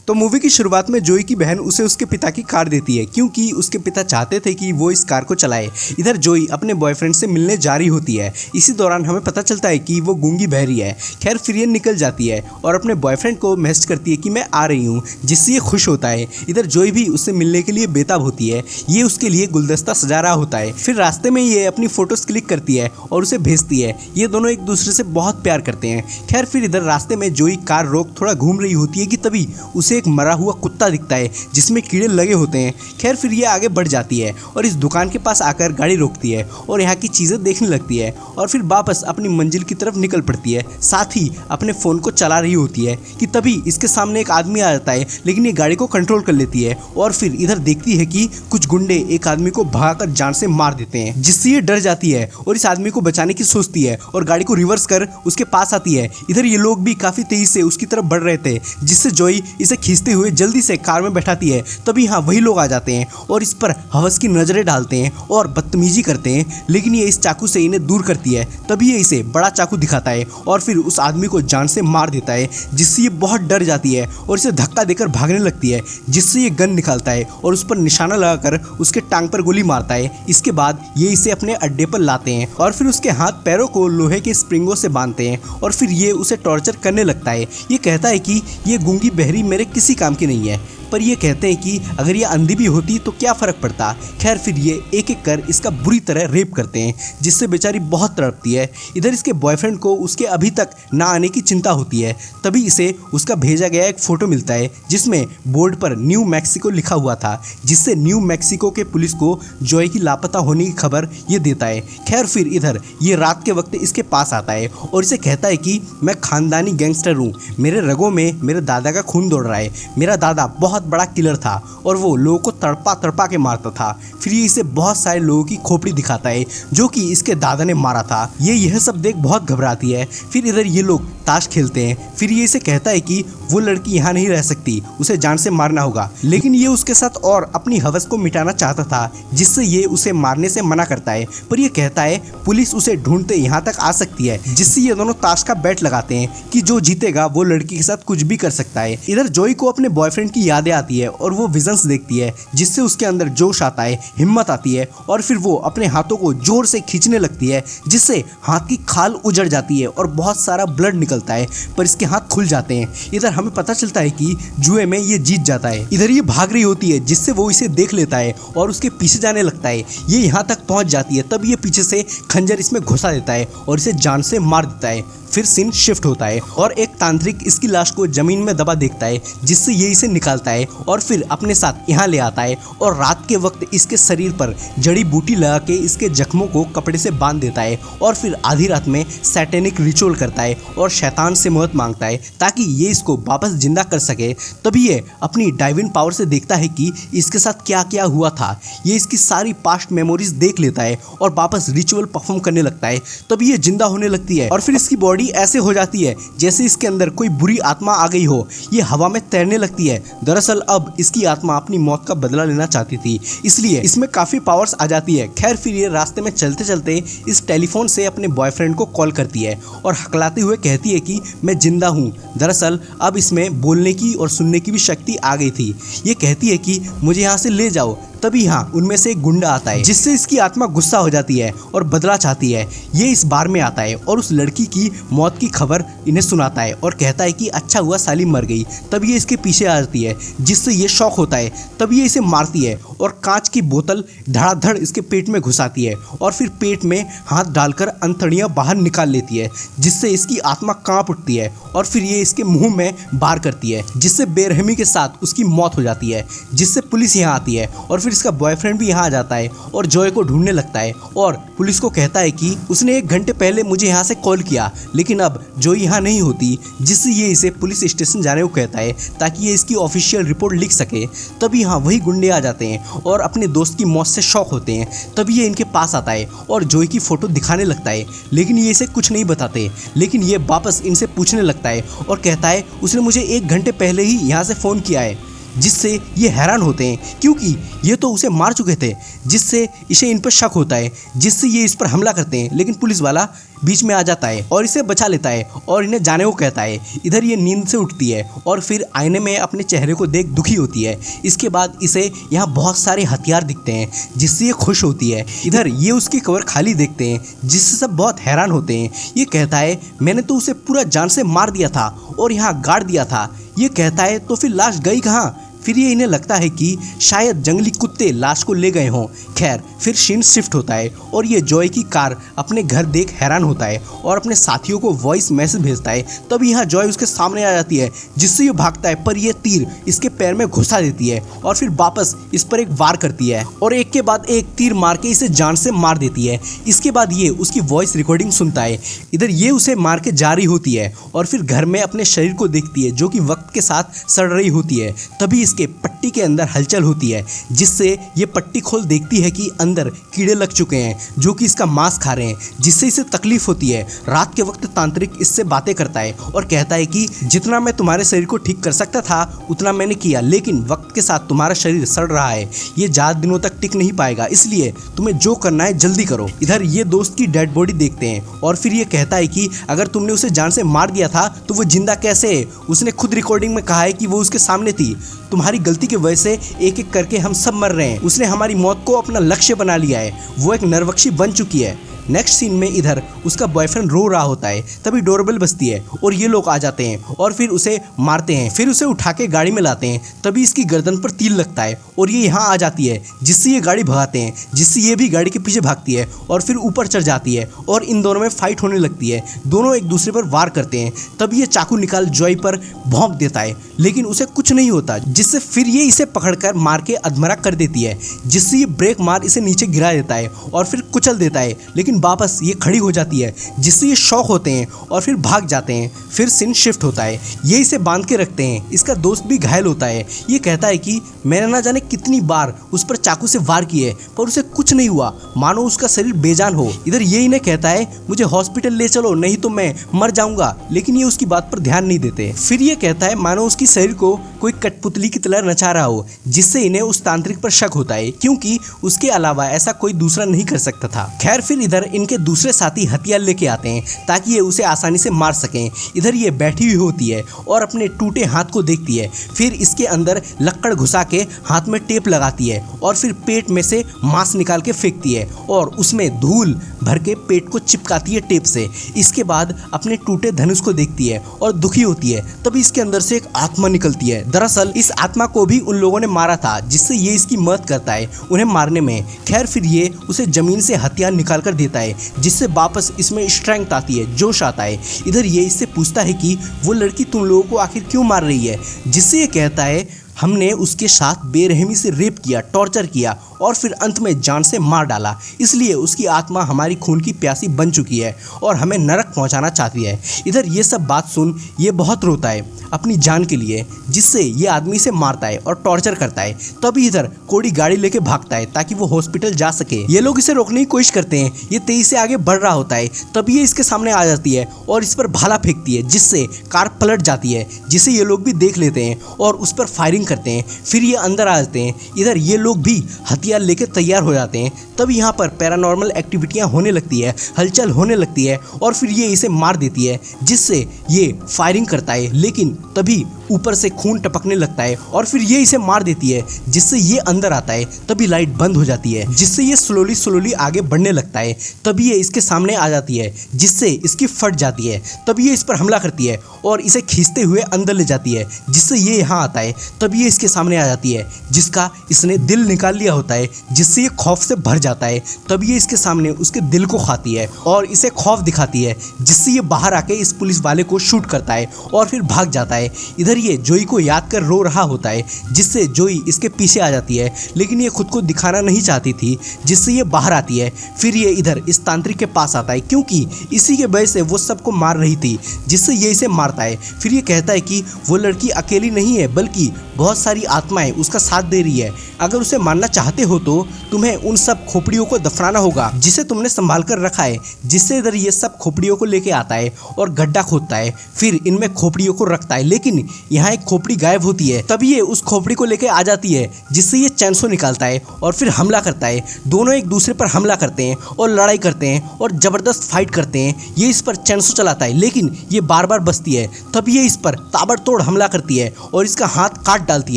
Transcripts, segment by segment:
तो मूवी की शुरुआत में जोई की बहन उसे उसके पिता की कार देती है क्योंकि उसके पिता चाहते थे कि वो इस कार को चलाए। इधर जोई अपने बॉयफ्रेंड से मिलने जा रही होती है। इसी दौरान हमें पता चलता है कि वो गूंगी बहरी है। खैर फिर ये निकल जाती है और अपने बॉयफ्रेंड को मैसेज करती है कि मैं आ रही हूँ, जिससे ये खुश होता है। इधर जोई भी उससे मिलने के लिए बेताब होती है। ये उसके लिए गुलदस्ता सजा रहा होता है। फिर रास्ते में ये अपनी फोटोज क्लिक करती है और उसे भेजती है। ये दोनों एक दूसरे से बहुत प्यार करते हैं। खैर फिर इधर रास्ते में जोई कार रोक थोड़ा घूम रही होती है कि तभी उसे एक मरा हुआ कुत्ता दिखता है जिसमें कीड़े लगे होते हैं। खैर फिर ये आगे बढ़ जाती है और इस दुकान के पास आकर गाड़ी रोकती है और यहाँ की चीज़ें देखने लगती है और फिर वापस अपनी मंजिल की तरफ निकल पड़ती है। साथ ही अपने फ़ोन को चला रही होती है कि तभी इसके सामने एक आदमी आ जाता है, लेकिन ये गाड़ी को कंट्रोल कर लेती है और फिर इधर देखती है कि कुछ गुंडे एक आदमी को भगाकर जान से मार देते हैं, जिससे ये डर जाती है और इस आदमी को बचाने की सोचती है और गाड़ी को रिवर्स कर उसके पास आती है। इधर ये लोग भी काफ़ी तेजी से उसकी तरफ बढ़ रहे थे, जिससे जोई इसे खींचते हुए जल्दी से कार में बैठाती है। तभी हाँ वही लोग आ जाते हैं और इस पर हवस की नजरें डालते हैं और बदतमीजी करते हैं, लेकिन ये इस चाकू से इन्हें दूर करती है। तभी ये इसे बड़ा चाकू दिखाता है और फिर उस आदमी को जान से मार देता है, जिससे ये बहुत डर जाती है और इसे धक्का देकर भागने लगती है, जिससे ये गन निकालता है और उस पर निशाना लगाकर उसके टांग पर गोली मारता है। इसके बाद ये इसे अपने अड्डे पर लाते हैं और फिर उसके हाथ पैरों को लोहे के स्प्रिंगों से बांधते हैं और फिर ये उसे टॉर्चर करने लगता है। ये कहता है कि ये गूंगी बहरी मेरे किसी काम की नहीं है, पर ये कहते हैं कि अगर ये अंधी भी होती तो क्या फ़र्क पड़ता। खैर फिर ये एक एक कर इसका बुरी तरह रेप करते हैं, जिससे बेचारी बहुत तड़पती है। इधर इसके बॉयफ्रेंड को उसके अभी तक ना आने की चिंता होती है। तभी इसे उसका भेजा गया एक फ़ोटो मिलता है जिसमें बोर्ड पर न्यू मैक्सिको लिखा हुआ था, जिससे न्यू मैक्सिको के पुलिस को जॉय की लापता होने की खबर ये देता है। खैर फिर इधर ये रात के वक्त इसके पास आता है और इसे कहता है कि मैं खानदानी गैंगस्टर हूँ, मेरे रगों में मेरे दादा का खून दौड़ रहा है। मेरा दादा बहुत बड़ा किलर था और वो लोगों को तड़पा तड़पा के मारता था। फिर ये इसे बहुत सारे लोगों की खोपड़ी दिखाता है जो कि इसके दादा ने मारा था। ये यह सब देख बहुत घबराती है। फिर इधर ये लोग ताश खेलते हैं। फिर ये इसे कहता है कि वो लड़की यहाँ नहीं रह सकती, उसे जान से मारना होगा, लेकिन ये उसके साथ और अपनी हवस को मिटाना चाहता था, जिससे ये उसे मारने से मना करता है। पर ये कहता है पुलिस उसे ढूंढते यहाँ तक आ सकती है, जिससे ये दोनों ताश का बैट लगाते हैं कि जो जीतेगा वो लड़की के साथ कुछ भी कर सकता है। इधर जोई को अपने बॉयफ्रेंड की यादें आती है और वो विजन्स देखती है, जिससे उसके अंदर जोश आता है, हिम्मत आती है और फिर वो अपने हाथों को जोर से खींचने लगती है, जिससे हाथ की खाल उजड़ जाती है और बहुत सारा ब्लड निकलता है, पर इसके हाथ खुल जाते हैं। इधर हमें पता चलता है कि जुए में ये जीत जाता है। इधर ये भाग रही होती है, जिससे वो इसे देख लेता है और उसके पीछे जाने लगता है। ये यहाँ तक पहुँच जाती है, तब ये पीछे से खंजर इसमें घुसा देता है और इसे जान से मार देता है। फिर सीन शिफ्ट होता है और एक तांत्रिक इसकी लाश को जमीन में दबा देखता है, जिससे ये इसे निकालता है और फिर अपने साथ यहाँ ले आता है और रात के वक्त इसके शरीर पर जड़ी बूटी लगा के इसके जख्मों को कपड़े से बांध देता है और फिर आधी रात में सैटेनिक रिचुअल करता है और शैतान से मदद मांगता है ताकि ये इसको वापस जिंदा कर सके। तभी ये अपनी डाइविन पावर से देखता है कि इसके साथ क्या क्या हुआ था। ये इसकी सारी पास्ट मेमोरीज देख लेता है और वापस रिचुअल परफॉर्म करने लगता है। तभी ये जिंदा होने लगती है और फिर इसकी बॉडी ऐसे हो जाती है जैसे इसके अंदर कोई बुरी आत्मा आ गई हो। ये हवा में तैरने लगती है। दरअसल अब इसकी आत्मा अपनी मौत का बदला लेना चाहती थी, इसलिए इसमें काफी पावर्स आ जाती है। खैर फिर ये रास्ते में चलते चलते इस टेलीफोन से अपने बॉयफ्रेंड को कॉल करती है और हकलाते हुए कहती है कि मैं जिंदा हूँ। दरअसल अब इसमें बोलने की और सुनने की भी शक्ति आ गई थी। ये कहती है कि मुझे यहाँ से ले जाओ। तभी हाँ उनमें से एक गुंडा आता है, जिससे इसकी आत्मा गुस्सा हो जाती है और बदला चाहती है। ये इस बार में आता है और उस लड़की की मौत की खबर इन्हें सुनाता है और कहता है कि अच्छा हुआ साली मर गई। तब ये इसके पीछे आ जाती है, जिससे ये शॉक होता है। तब ये इसे मारती है और कांच की बोतल धड़ाधड़ इसके पेट में घुसाती है और फिर पेट में हाथ डालकर अंतड़ियाँ बाहर निकाल लेती है, जिससे इसकी आत्मा कांप उठती है और फिर ये इसके मुंह में बार करती है, जिससे बेरहमी के साथ उसकी मौत हो जाती है। जिससे पुलिस यहाँ आती है और फिर इसका बॉयफ्रेंड भी यहाँ आ जाता है और जॉय को ढूंढने लगता है और पुलिस को कहता है कि उसने 1 घंटे पहले मुझे यहाँ से कॉल किया, लेकिन अब जॉय यहाँ नहीं होती, जिससे ये इसे पुलिस स्टेशन जाने को कहता है ताकि ये इसकी ऑफिशियल रिपोर्ट लिख सके। तभी यहाँ वही गुंडे आ जाते हैं और अपने दोस्त की मौत से शॉक होते हैं। तभी ये इनके पास आता है और जॉय की फोटो दिखाने लगता है, लेकिन ये इसे कुछ नहीं बताते। लेकिन ये वापस इनसे पूछने लगता है और कहता है उसने मुझे 1 घंटे पहले ही यहाँ से फ़ोन किया है, जिससे ये हैरान होते हैं क्योंकि ये तो उसे मार चुके थे, जिससे इसे इन पर शक होता है, जिससे ये इस पर हमला करते हैं। लेकिन पुलिस वाला बीच में आ जाता है और इसे बचा लेता है और इन्हें जाने को कहता है। इधर ये नींद से उठती है और फिर आईने में अपने चेहरे को देख दुखी होती है। इसके बाद इसे यहाँ बहुत सारे हथियार दिखते हैं जिससे ये खुश होती है। इधर ये उसकी कवर खाली देखते हैं जिससे सब बहुत हैरान होते हैं। ये कहता है मैंने तो उसे पूरा जान से मार दिया था और यहाँ गाड़ दिया था। ये कहता है तो फिर लाश गई कहाँ? फिर ये इन्हें लगता है कि शायद जंगली कुत्ते लाश को ले गए हों। खैर फिर सीन शिफ्ट होता है और ये जॉय की कार अपने घर देख हैरान होता है और अपने साथियों को वॉइस मैसेज भेजता है। तब यहाँ जॉय उसके सामने आ जाती है जिससे ये भागता है, पर ये तीर इसके पैर में घुसा देती है और फिर वापस इस पर एक वार करती है और एक के बाद एक तीर मार के इसे जान से मार देती है। इसके बाद ये उसकी वॉइस रिकॉर्डिंग सुनता है। इधर ये उसे मार के जा रही होती है और फिर घर में अपने शरीर को देखती है जो कि वक्त के साथ सड़ रही होती है। तभी के पट्टी के अंदर हलचल होती है जिससे ये पट्टी खोल देखती है कि अंदर कीड़े लग चुके हैं जो कि इसका मांस खा रहे हैं, जिससे इसे तकलीफ होती है। रात के वक्त तांत्रिक इससे बातें करता है और कहता है कि जितना मैं तुम्हारे शरीर को ठीक कर सकता था उतना मैंने किया, लेकिन वक्त के साथ तुम्हारा शरीर सड़ रहा है, ये ज्यादा दिनों तक टिक नहीं पाएगा, इसलिए तुम्हें जो करना है जल्दी करो। इधर ये दोस्त की डेड बॉडी देखते हैं और फिर ये कहता है कि अगर तुमने उसे जान से मार दिया था तो वो जिंदा कैसे है? उसने खुद रिकॉर्डिंग में कहा है कि वो उसके सामने थी। तुम्हारी गलती की वजह से एक एक करके हम सब मर रहे हैं। उसने हमारी मौत को अपना लक्ष्य बना लिया है। वो एक नरभक्षी बन चुकी है। नेक्स्ट सीन में इधर उसका बॉयफ्रेंड रो रहा होता है। तभी डोरबेल बजती है और ये लोग आ जाते हैं और फिर उसे मारते हैं। फिर उसे उठा के गाड़ी में लाते हैं। तभी इसकी गर्दन पर तीर लगता है और ये यहाँ आ जाती है जिससे ये गाड़ी भगाते हैं, जिससे ये भी गाड़ी के पीछे भागती है और फिर ऊपर चढ़ जाती है और इन दोनों में फाइट होने लगती है। दोनों एक दूसरे पर वार करते हैं। तब ये चाकू निकाल जॉय पर भौंक देता है लेकिन उसे कुछ नहीं होता, जिससे फिर ये इसे पकड़कर मार के अधमरा कर देती है, जिससे ये ब्रेक मार इसे नीचे गिरा देता है और फिर कुचल देता है। लेकिन वापस ये खड़ी हो जाती है जिससे ये शॉक होते हैं और फिर भाग जाते हैं। फिर सीन शिफ्ट होता है। ये इसे बांध के रखते हैं। इसका दोस्त भी घायल होता है। ये कहता है कि मैंने ना जाने कितनी बार उस पर चाकू से वार किए पर उसे कुछ नहीं हुआ, मानो उसका शरीर बेजान हो। इधर ये इन्हें कहता है मुझे हॉस्पिटल ले चलो नहीं तो मैं मर जाऊंगा, लेकिन ये उसकी बात पर ध्यान नहीं देते। फिर ये कहता है मानो उसकी शरीर को कोई कठपुतली की तरह नचा रहा हो, जिससे इन्हें उस तांत्रिक पर शक होता है क्योंकि उसके अलावा ऐसा कोई दूसरा नहीं कर सकता था। खैर फिर इधर इनके दूसरे साथी हथियार लेके आते हैं ताकि ये उसे आसानी से मार सकें। इधर ये बैठी हुई होती है और अपने टूटे हाथ को देखती है। फिर इसके अंदर लक्कड़ घुसा के हाथ में टेप लगाती है और फिर पेट में से मांस निकाल के फेंकती है और उसमें धूल भर के पेट को चिपकाती है टेप से। इसके बाद अपने टूटे धनुष को देखती है और दुखी होती है। तभी इसके अंदर से एक आत्मा निकलती है। दरअसल इस आत्मा को भी उन लोगों ने मारा था, जिससे ये इसकी मदद करता है उन्हें मारने में। खैर फिर ये उसे जमीन से हथियार निकाल कर देता है, जिससे वापस इसमें स्ट्रेंथ आती है, जोश आता है। इधर ये इससे पूछता है कि वो लड़की तुम लोगों को आखिर क्यों मार रही है, जिससे ये कहता है हमने उसके साथ बेरहमी से रेप किया, टॉर्चर किया और फिर अंत में जान से मार डाला, इसलिए उसकी आत्मा हमारी खून की प्यासी बन चुकी है और हमें नरक पहुंचाना चाहती है। इधर ये सब बात सुन ये बहुत रोता है अपनी जान के लिए, जिससे ये आदमी से मारता है और टॉर्चर करता है। तभी इधर कोडी गाड़ी लेके भागता है ताकि वो हॉस्पिटल जा सके। ये लोग इसे रोकने की कोशिश करते हैं। ये तेजी से आगे बढ़ रहा होता है। तभी ये इसके सामने आ जाती है और इस पर भाला फेंकती है, जिससे कार पलट जाती है, जिसे ये लोग भी देख लेते हैं और उस पर फायरिंग करते हैं। फिर ये अंदर आ जाते हैं। इधर ये लोग भी हथियार लेके तैयार हो जाते हैं। तब यहाँ पर पैरानॉर्मल एक्टिविटियाँ होने लगती है, हलचल होने लगती है और फिर ये इसे मार देती है, जिससे ये फायरिंग करता है। लेकिन तभी ऊपर से खून टपकने लगता है और फिर ये इसे मार देती है, जिससे ये अंदर आता है। तभी लाइट बंद हो जाती है, जिससे ये स्लोली आगे बढ़ने लगता है। तभी ये इसके सामने आ जाती है, जिससे इसकी फट जाती है। तभी ये इस पर हमला करती है और इसे खींचते हुए अंदर ले जाती है, जिससे ये यहाँ आता है। तभी ये इसके सामने आ जाती है, जिसका इसने दिल निकाल लिया होता है, जिससे ये खौफ से भर जाता है। तभी ये इसके सामने उसके दिल को खाती है और इसे खौफ दिखाती है, जिससे ये बाहर आके इस पुलिस वाले को शूट करता है और फिर भाग जाता है। इधर ये जोई को याद कर रो रहा होता है, जिससे जोई इसके पीछे आ जाती है, लेकिन ये खुद को दिखाना नहीं चाहती थी, जिससे ये बाहर आती है। फिर ये इधर इस तांत्रिक के पास आता है, क्योंकि इसी के वजह से वो सबको मार रही थी, जिससे ये इसे मारता है। फिर ये कहता है कि वो लड़की अकेली नहीं है, बल्कि बहुत सारी आत्माएं उसका साथ दे रही है। अगर उसे मारना चाहते हो तो तुम्हें उन सब खोपड़ियों को दफनाना होगा जिसे तुमने संभाल कर रखा है। जिससे इधर ये सब खोपड़ियों को लेके आता है और गड्ढा खोदता है, फिर इनमें खोपड़ियों को रखता है। लेकिन यहाँ एक खोपड़ी गायब होती है। तभी ये उस खोपड़ी को लेकर आ जाती है, जिससे ये चैनसो निकालता है और फिर हमला करता है। दोनों एक दूसरे पर हमला करते हैं और लड़ाई करते हैं और जबरदस्त फाइट करते हैं। ये इस पर चैनसो चलाता है, लेकिन ये बार बार बचती है। तब ये इस पर ताबड़तोड़ हमला करती है और इसका हाथ काट डालती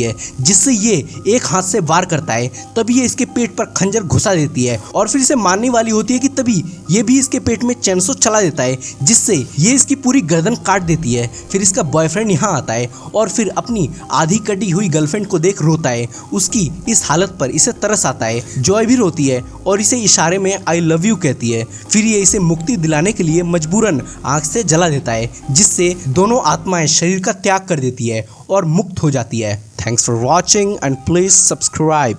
है, जिससे ये एक हाथ से वार करता है। तभी ये इसके पेट पर खंजर घुसा देती है और फिर इसे मारने वाली होती है कि तभी ये भी इसके पेट में चैनसो चला देता है, जिससे ये इसकी पूरी गर्दन काट देती है। फिर इसका बॉयफ्रेंड यहाँ आता है और फिर अपनी आधी कटी हुई गर्लफ्रेंड को देख रोता है। उसकी इस हालत पर इसे तरस आता है। जॉय भी रोती है और इसे इशारे में आई लव यू कहती है। फिर ये इसे मुक्ति दिलाने के लिए मजबूरन आग से जला देता है, जिससे दोनों आत्माएं शरीर का त्याग कर देती है और मुक्त हो जाती है। Thanks for watching and please subscribe.